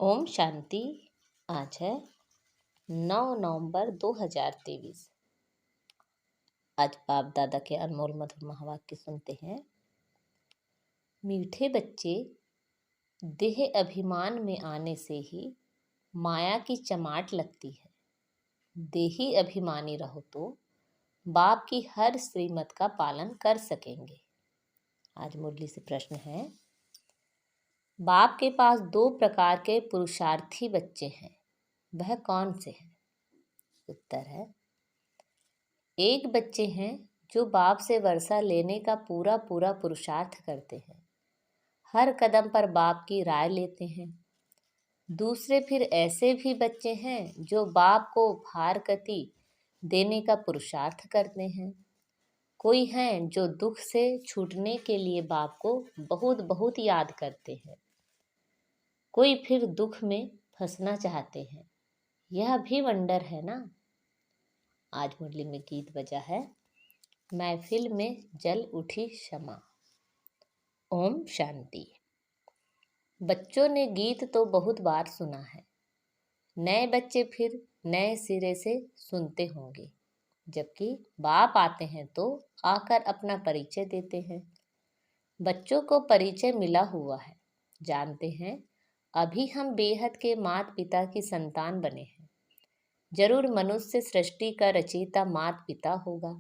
ओम शांति। आज है 9 नवंबर 2023। आज बाप दादा के अनमोल मधुर महावाक्य सुनते हैं। मीठे बच्चे, देह अभिमान में आने से ही माया की चमाट लगती है। देही अभिमानी रहो तो बाप की हर श्रीमत का पालन कर सकेंगे। आज मुरली से प्रश्न है, बाप के पास 2 प्रकार के पुरुषार्थी बच्चे हैं, वह कौन से हैं? उत्तर है, एक बच्चे हैं जो बाप से वर्षा लेने का पूरा पूरा पुरुषार्थ करते हैं, हर कदम पर बाप की राय लेते हैं। दूसरे फिर ऐसे भी बच्चे हैं जो बाप को भारकति देने का पुरुषार्थ करते हैं। कोई हैं जो दुख से छूटने के लिए बाप को बहुत बहुत याद करते हैं। कोई फिर दुख में फंसना चाहते हैं। यह भी वंडर है ना। आज मुरली में गीत बजा है, महफिल में जल उठी क्षमा। ओम शांति। बच्चों ने गीत तो बहुत बार सुना है, नए बच्चे फिर नए सिरे से सुनते होंगे। जबकि बाप आते हैं तो आकर अपना परिचय देते हैं। बच्चों को परिचय मिला हुआ है, जानते हैं अभी हम बेहद के माता पिता की संतान बने हैं। जरूर मनुष्य सृष्टि का रचयिता माता पिता होगा,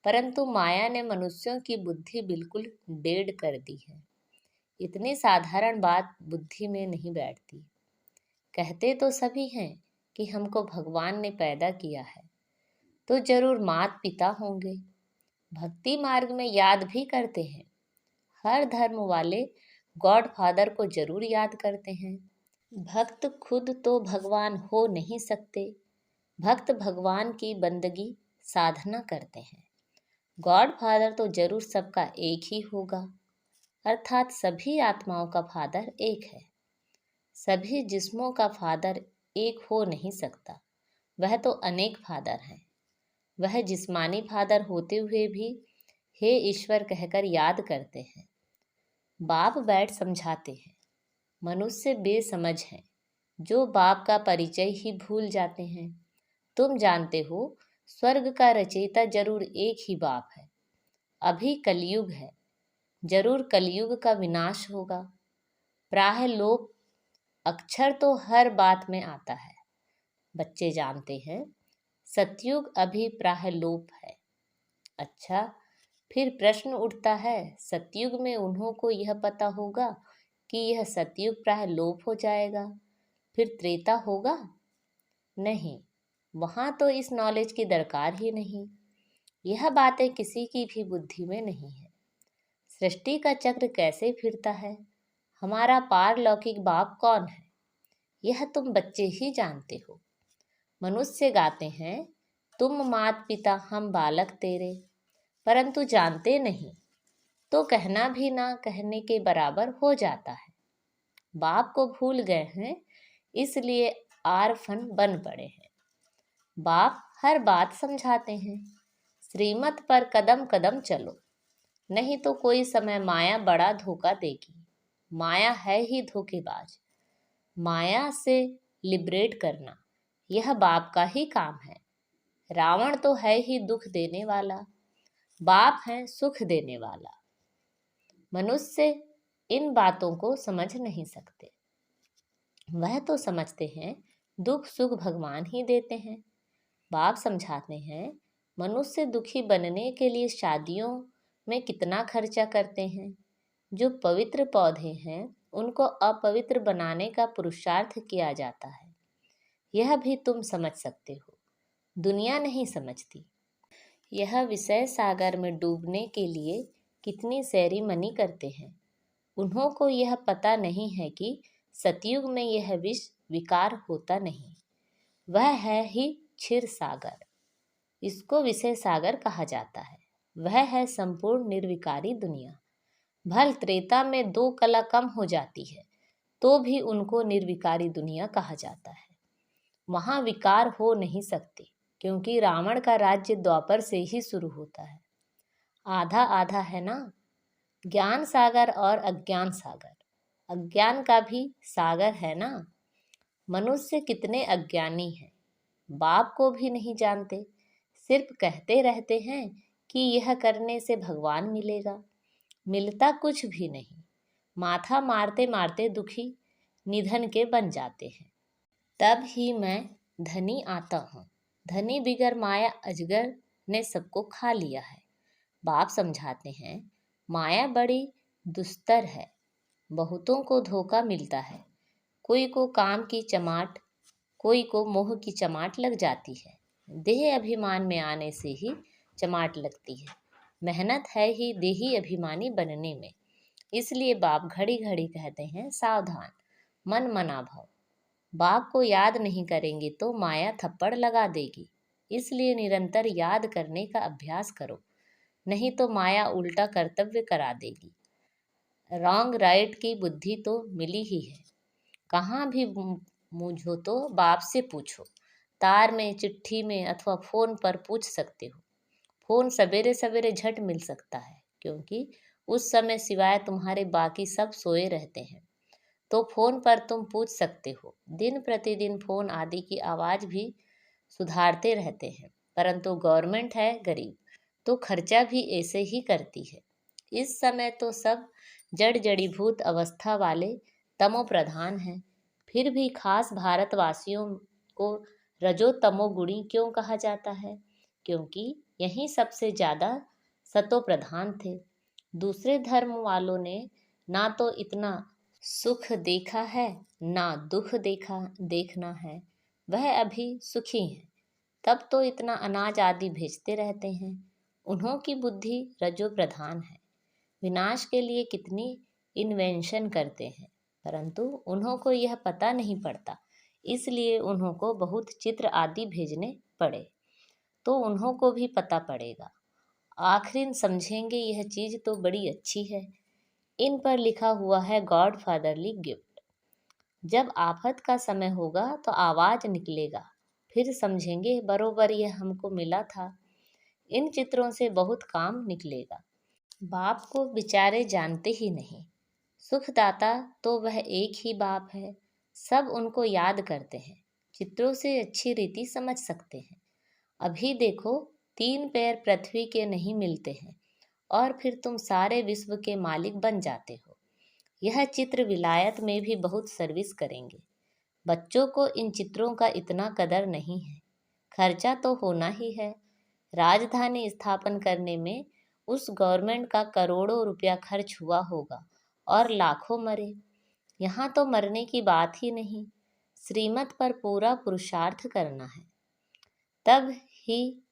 परंतु माया ने मनुष्यों की बुद्धि बिल्कुल डेढ़ कर दी है। इतनी साधारण बात बुद्धि में नहीं बैठती। कहते तो सभी हैं कि हमको भगवान ने पैदा किया है, तो जरूर माता पिता होंगे। भक्ति मार्ग में याद भी करते हैं। हर धर्म वाले गॉड फादर को जरूर याद करते हैं। भक्त खुद तो भगवान हो नहीं सकते, भक्त भगवान की बंदगी साधना करते हैं। गॉड फादर तो जरूर सबका एक ही होगा, अर्थात सभी आत्माओं का फादर एक है। सभी जिस्मों का फादर एक हो नहीं सकता, वह तो अनेक फादर हैं। वह जिस्मानी फादर होते हुए भी हे ईश्वर कहकर याद करते हैं। बाप बैठ समझाते हैं। मनुष्य बेसमझ हैं जो बाप का परिचय ही भूल जाते हैं। तुम जानते हो स्वर्ग का रचयिता जरूर एक ही बाप है। अभी कलयुग है, जरूर कलयुग का विनाश होगा। प्राह लोप अक्षर तो हर बात में आता है। बच्चे जानते हैं सतयुग अभी प्राह लोप है। अच्छा, फिर प्रश्न उठता है, सतयुग में उन्हों को यह पता होगा कि यह सतयुग प्राय लोप हो जाएगा, फिर त्रेता होगा? नहीं, वहाँ तो इस नॉलेज की दरकार ही नहीं। यह बातें किसी की भी बुद्धि में नहीं है। सृष्टि का चक्र कैसे फिरता है, हमारा पारलौकिक बाप कौन है, यह तुम बच्चे ही जानते हो। मनुष्य गाते हैं, तुम मात पिता हम बालक तेरे, परंतु जानते नहीं, तो कहना भी ना कहने के बराबर हो जाता है। बाप को भूल गए हैं, इसलिए आरफन बन पड़े हैं। बाप हर बात समझाते हैं, श्रीमत पर कदम कदम चलो, नहीं तो कोई समय माया बड़ा धोखा देगी। माया है ही धोखेबाज। माया से लिबरेट करना यह बाप का ही काम है। रावण तो है ही दुख देने वाला, बाप है सुख देने वाला। मनुष्य इन बातों को समझ नहीं सकते। वह तो समझते हैं दुख सुख भगवान ही देते हैं। बाप समझाते हैं मनुष्य दुखी बनने के लिए शादियों में कितना खर्चा करते हैं। जो पवित्र पौधे हैं उनको अपवित्र बनाने का पुरुषार्थ किया जाता है। यह भी तुम समझ सकते हो, दुनिया नहीं समझती। यह विषय सागर में डूबने के लिए कितनी सेरेमनी करते हैं। उन्हों को यह पता नहीं है कि सतयुग में यह विष विकार होता नहीं, वह है ही क्षीर सागर। इसको विषय सागर कहा जाता है। वह है संपूर्ण निर्विकारी दुनिया। भल त्रेता में 2 कला कम हो जाती है तो भी उनको निर्विकारी दुनिया कहा जाता है। वहाँ विकार हो नहीं सकते, क्योंकि रावण का राज्य द्वापर से ही शुरू होता है। आधा आधा है ना, ज्ञान सागर और अज्ञान सागर। अज्ञान का भी सागर है ना। मनुष्य कितने अज्ञानी हैं, बाप को भी नहीं जानते, सिर्फ कहते रहते हैं कि यह करने से भगवान मिलेगा, मिलता कुछ भी नहीं। माथा मारते मारते दुखी निधन के बन जाते हैं। तब ही मैं धनी आता हूँ, धनी बिगर माया अजगर ने सबको खा लिया है। बाप समझाते हैं, माया बड़ी दुस्तर है, बहुतों को धोखा मिलता है। कोई को काम की चमाट, कोई को मोह की चमाट लग जाती है। देह अभिमान में आने से ही चमाट लगती है। मेहनत है ही देही अभिमानी बनने में। इसलिए बाप घड़ी घड़ी कहते हैं, सावधान, मन मना भव। बाप को याद नहीं करेंगे तो माया थप्पड़ लगा देगी। इसलिए निरंतर याद करने का अभ्यास करो, नहीं तो माया उल्टा कर्तव्य करा देगी। रॉन्ग राइट की बुद्धि तो मिली ही है। कहाँ भी मूझो तो बाप से पूछो। तार में, चिट्ठी में अथवा फ़ोन पर पूछ सकते हो। फ़ोन सवेरे सवेरे झट मिल सकता है, क्योंकि उस समय सिवाय तुम्हारे बाकी सब सोए रहते हैं। तो फ़ोन पर तुम पूछ सकते हो। दिन प्रतिदिन फ़ोन आदि की आवाज़ भी सुधारते रहते हैं, परंतु गवर्नमेंट है गरीब, तो खर्चा भी ऐसे ही करती है। इस समय तो सब जड़ जड़ीभूत अवस्था वाले तमो प्रधान हैं। फिर भी खास भारतवासियों को रजो तमो गुणी क्यों कहा जाता है? क्योंकि यही सबसे ज़्यादा सतो प्रधान थे। दूसरे धर्म वालों ने ना तो इतना सुख देखा है, ना दुख देखना है। वह अभी सुखी हैं, तब तो इतना अनाज आदि भेजते रहते हैं। उन्हों की बुद्धि रजो प्रधान है। विनाश के लिए कितनी इन्वेंशन करते हैं, परंतु उन्हों को यह पता नहीं पड़ता, इसलिए उन्हों को बहुत चित्र आदि भेजने पड़े, तो उन्हों को भी पता पड़ेगा। आखिर समझेंगे यह चीज़ तो बड़ी अच्छी है। इन पर लिखा हुआ है गॉड फादरली गिफ्ट। जब आफत का समय होगा तो आवाज़ निकलेगा, फिर समझेंगे बरोबर यह हमको मिला था। इन चित्रों से बहुत काम निकलेगा। बाप को बेचारे जानते ही नहीं। सुखदाता तो वह एक ही बाप है। सब उनको याद करते हैं, चित्रों से अच्छी रीति समझ सकते हैं। अभी देखो, 3 पैर पृथ्वी के नहीं मिलते हैं और फिर तुम सारे विश्व के मालिक बन जाते हो। यह चित्र विलायत में भी बहुत सर्विस करेंगे। बच्चों को इन चित्रों का इतना कदर नहीं है। खर्चा तो होना ही है। राजधानी स्थापन करने में उस गवर्नमेंट का करोड़ों रुपया खर्च हुआ होगा और लाखों मरे। यहाँ तो मरने की बात ही नहीं, श्रीमत पर पूरा पुरुषार्थ करना है, तब ही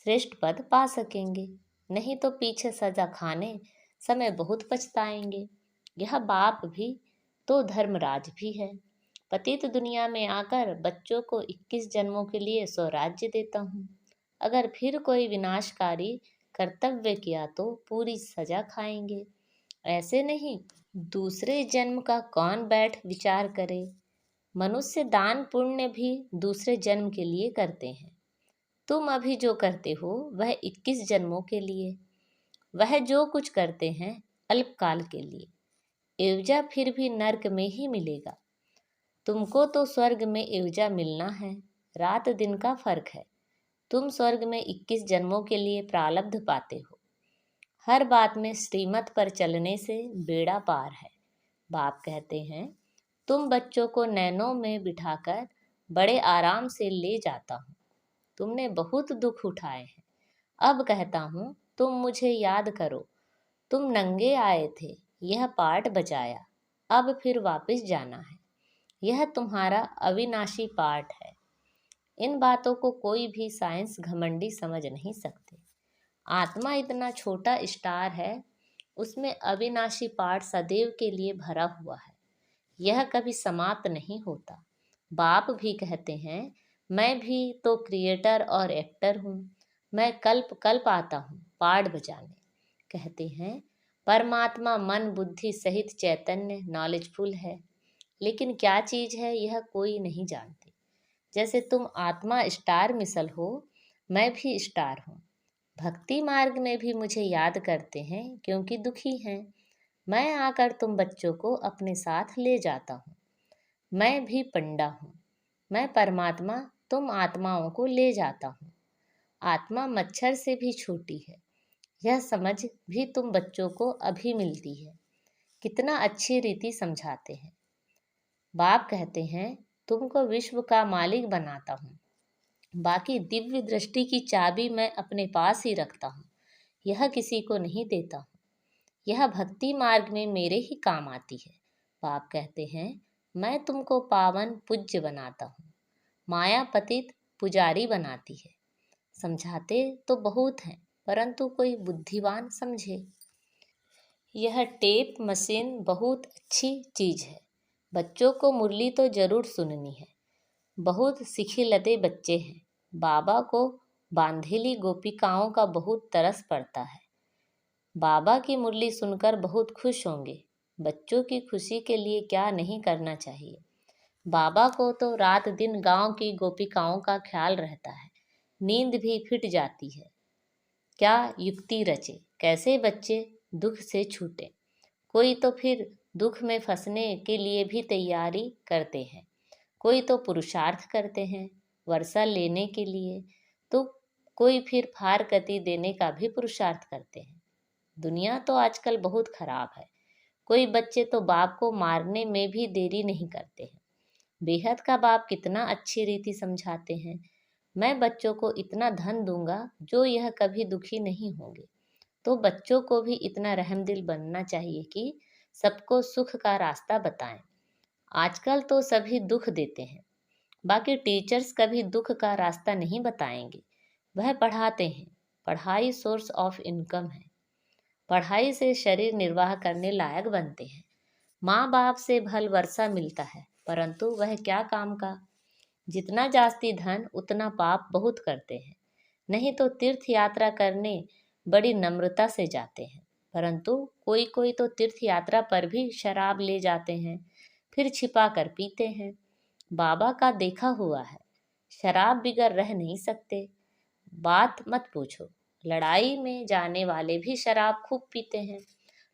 श्रेष्ठ पद पा सकेंगे। नहीं तो पीछे सजा खाने समय बहुत पछताएंगे। यह बाप भी तो धर्मराज भी है। पतित दुनिया में आकर बच्चों को 21 जन्मों के लिए स्वराज्य देता हूँ। अगर फिर कोई विनाशकारी कर्तव्य किया तो पूरी सजा खाएंगे। ऐसे नहीं, दूसरे जन्म का कौन बैठ विचार करे। मनुष्य दान पुण्य भी दूसरे जन्म के लिए करते हैं। तुम अभी जो करते हो वह 21 जन्मों के लिए, वह जो कुछ करते हैं अल्पकाल के लिए। एवजा फिर भी नर्क में ही मिलेगा। तुमको तो स्वर्ग में एवजा मिलना है, रात दिन का फर्क है। तुम स्वर्ग में 21 जन्मों के लिए प्रारब्ध पाते हो। हर बात में श्रीमत पर चलने से बेड़ा पार है। बाप कहते हैं, तुम बच्चों को नैनों में बिठाकर बड़े आराम से ले जाता हूँ। तुमने बहुत दुख उठाए हैं। अब कहता हूँ, तुम मुझे याद करो। तुम नंगे आए थे, यह पाठ बजाया, अब फिर वापस जाना है। यह तुम्हारा अविनाशी पाठ है। इन बातों को कोई भी साइंस घमंडी समझ नहीं सकते। आत्मा इतना छोटा स्टार है, उसमें अविनाशी पाठ सदैव के लिए भरा हुआ है। यह कभी समाप्त नहीं होता। बाप भी कहते हैं, मैं भी तो क्रिएटर और एक्टर हूँ। मैं कल्प कल्प आता हूँ पाठ बजाने। कहते हैं, परमात्मा मन बुद्धि सहित चैतन्य नॉलेजफुल है, लेकिन क्या चीज़ है यह कोई नहीं जानते। जैसे तुम आत्मा स्टार मिसल हो, मैं भी स्टार हूँ। भक्ति मार्ग में भी मुझे याद करते हैं क्योंकि दुखी हैं। मैं आकर तुम बच्चों को अपने साथ ले जाता हूँ। मैं भी पंडा हूँ। मैं परमात्मा तुम आत्माओं को ले जाता हूँ। आत्मा मच्छर से भी छोटी है। यह समझ भी तुम बच्चों को अभी मिलती है। कितना अच्छी रीति समझाते हैं। बाप कहते हैं तुमको विश्व का मालिक बनाता हूँ। बाकी दिव्य दृष्टि की चाबी मैं अपने पास ही रखता हूँ। यह किसी को नहीं देता हूँ। यह भक्ति मार्ग में मेरे ही काम आती है। बाप कहते हैं मैं तुमको पावन पूज्य बनाता हूँ। माया पतित पुजारी बनाती है। समझाते तो बहुत हैं, परंतु कोई बुद्धिमान समझे। यह टेप मशीन बहुत अच्छी चीज़ है। बच्चों को मुरली तो जरूर सुननी है। बहुत सिखिलते बच्चे हैं। बाबा को बांधेली गोपिकाओं का बहुत तरस पड़ता है। बाबा की मुरली सुनकर बहुत खुश होंगे। बच्चों की खुशी के लिए क्या नहीं करना चाहिए। बाबा को तो रात दिन गांव की गोपिकाओं का ख्याल रहता है। नींद भी फिट जाती है। क्या युक्ति रचे, कैसे बच्चे दुख से छूटे। कोई तो फिर दुख में फंसने के लिए भी तैयारी करते हैं। कोई तो पुरुषार्थ करते हैं वर्षा लेने के लिए, तो कोई फिर फार गति देने का भी पुरुषार्थ करते हैं। दुनिया तो आजकल बहुत खराब है। कोई बच्चे तो बाप को मारने में भी देरी नहीं करते हैं। बेहद का बाप कितना अच्छी रीति समझाते हैं। मैं बच्चों को इतना धन दूंगा जो यह कभी दुखी नहीं होंगे। तो बच्चों को भी इतना रहमदिल बनना चाहिए कि सबको सुख का रास्ता बताएं। आजकल तो सभी दुख देते हैं। बाकी टीचर्स कभी दुख का रास्ता नहीं बताएंगे। वह पढ़ाते हैं। पढ़ाई सोर्स ऑफ इनकम है। पढ़ाई से शरीर निर्वाह करने लायक बनते हैं। माँ बाप से भल वर्षा मिलता है, परंतु वह क्या काम का। जितना जास्ती धन उतना पाप बहुत करते हैं। नहीं तो तीर्थ यात्रा करने बड़ी नम्रता से जाते हैं, परंतु कोई कोई तो तीर्थ यात्रा पर भी शराब ले जाते हैं, फिर छिपा कर पीते हैं। बाबा का देखा हुआ है। शराब बिगर रह नहीं सकते। बात मत पूछो। लड़ाई में जाने वाले भी शराब खूब पीते हैं।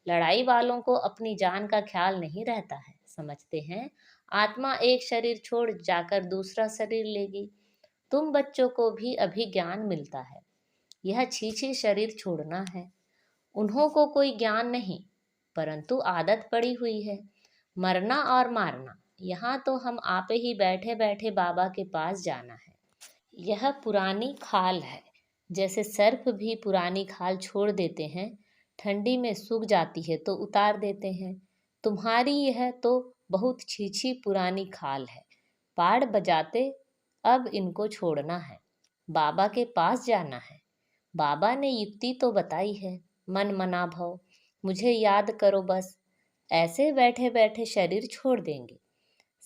लड़ाई वालों को अपनी जान का ख्याल नहीं रहता है। समझते हैं आत्मा एक शरीर छोड़ जाकर दूसरा शरीर लेगी। तुम बच्चों को भी अभी ज्ञान मिलता है। यह छीछी शरीर छोड़ना है। उन्हों को कोई ज्ञान नहीं, परंतु आदत पड़ी हुई है मरना और मारना। यहाँ तो हम आप ही बैठे बैठे बाबा के पास जाना है। यह पुरानी खाल है। जैसे सर्प भी पुरानी खाल छोड़ देते हैं, ठंडी में सूख जाती है तो उतार देते हैं। तुम्हारी यह तो बहुत छीछी पुरानी खाल है। पाड़ बजाते अब इनको छोड़ना है। बाबा के पास जाना है। बाबा ने युक्ति तो बताई है। मन मना भव, मुझे याद करो बस। ऐसे बैठे बैठे शरीर छोड़ देंगे।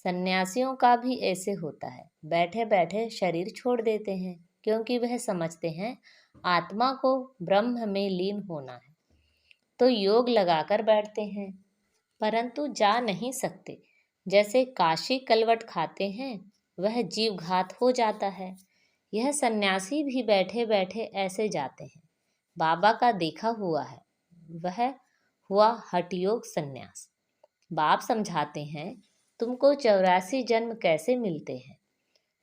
सन्यासियों का भी ऐसे होता है। बैठे बैठे शरीर छोड़ देते हैं, क्योंकि वह समझते हैं आत्मा को ब्रह्म में लीन होना है। तो योग लगाकर बैठते हैं, परंतु जा नहीं सकते। जैसे काशी कलवट खाते हैं, वह जीव घात हो जाता है। यह सन्यासी भी बैठे बैठे ऐसे जाते हैं। बाबा का देखा हुआ है। वह हुआ हठयोग सन्यास। बाप समझाते हैं तुमको 84 जन्म कैसे मिलते हैं।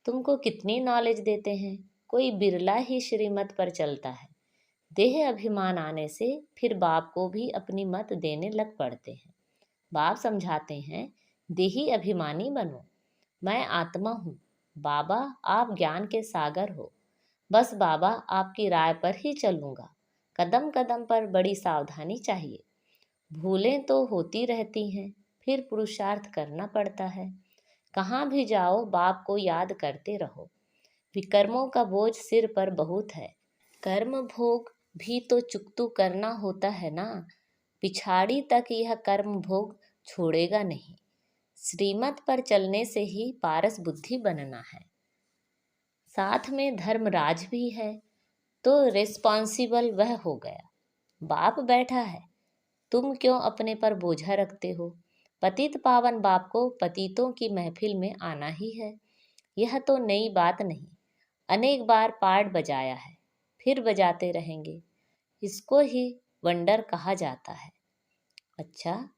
तुमको कितनी नॉलेज देते हैं। कोई बिरला ही श्रीमत पर चलता है। देह अभिमान आने से फिर बाप को भी अपनी मत देने लग पड़ते हैं। बाप समझाते हैं देही अभिमानी बनो। मैं आत्मा हूँ। बाबा आप ज्ञान के सागर हो। बस बाबा आपकी राय पर ही चलूँगा। कदम कदम पर बड़ी सावधानी चाहिए। भूलें तो होती रहती हैं, फिर पुरुषार्थ करना पड़ता है। कहाँ भी जाओ बाप को याद करते रहो। विकर्मों का बोझ सिर पर बहुत है। कर्म भोग भी तो चुकतू करना होता है ना। पिछाड़ी तक यह कर्म भोग छोड़ेगा नहीं। श्रीमत पर चलने से ही पारस बुद्धि बनना है। साथ में धर्मराज भी है, तो रिस्पॉन्सिबल वह हो गया। बाप बैठा है, तुम क्यों अपने पर बोझा रखते हो। पतित पावन बाप को पतितों की महफिल में आना ही है। यह तो नई बात नहीं। अनेक बार पार्ट बजाया है, फिर बजाते रहेंगे। इसको ही वंडर कहा जाता है। अच्छा,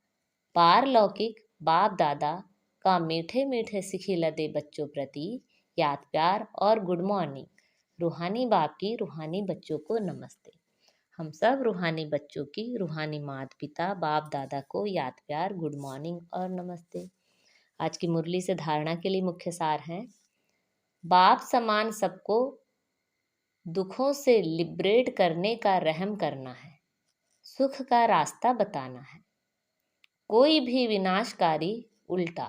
पारलौकिक बाप दादा का मीठे मीठे सिखिलते बच्चों प्रति याद प्यार और गुड मॉर्निंग। रूहानी बाप की रूहानी बच्चों को नमस्ते। हम सब रूहानी बच्चों की रूहानी माता पिता बाप दादा को याद प्यार गुड मॉर्निंग और नमस्ते। आज की मुरली से धारणा के लिए मुख्य सार हैं। बाप समान सबको दुखों से लिबरेट करने का रहम करना है, सुख का रास्ता बताना है। कोई भी विनाशकारी उल्टा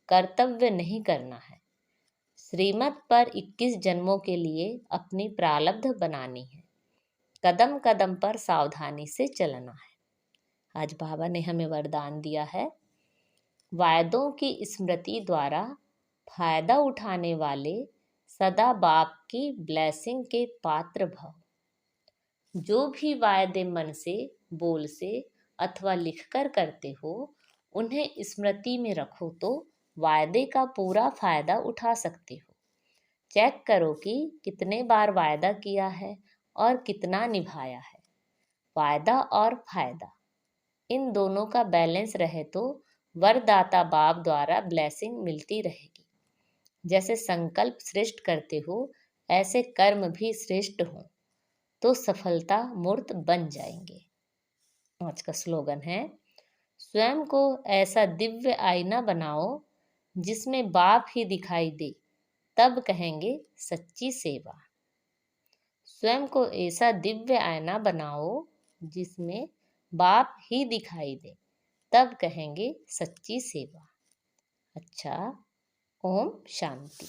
कर्तव्य नहीं करना है। श्रीमत पर 21 जन्मों के लिए अपनी प्रारब्ध बनानी है। कदम कदम पर सावधानी से चलना है। आज बाबा ने हमें वरदान दिया है, वायदों की स्मृति द्वारा फायदा उठाने वाले सदा बाप की ब्लेसिंग के पात्र भव। जो भी वायदे मन से, बोल से अथवा लिखकर करते हो, उन्हें स्मृति में रखो तो वायदे का पूरा फायदा उठा सकते हो। चेक करो कि कितने बार वायदा किया है और कितना निभाया है। वायदा और फायदा इन दोनों का बैलेंस रहे तो वरदाता बाप द्वारा ब्लेसिंग मिलती रहेगी। जैसे संकल्प श्रेष्ठ करते हो, ऐसे कर्म भी श्रेष्ठ हों तो सफलता मूर्त बन जाएंगे। आज का स्लोगन है, स्वयं को ऐसा दिव्य आईना बनाओ जिसमें बाप ही दिखाई दे, तब कहेंगे सच्ची सेवा। स्वयं को ऐसा दिव्य आईना बनाओ जिसमें बाप ही दिखाई दे, तब कहेंगे सच्ची सेवा। अच्छा, ओम शांति।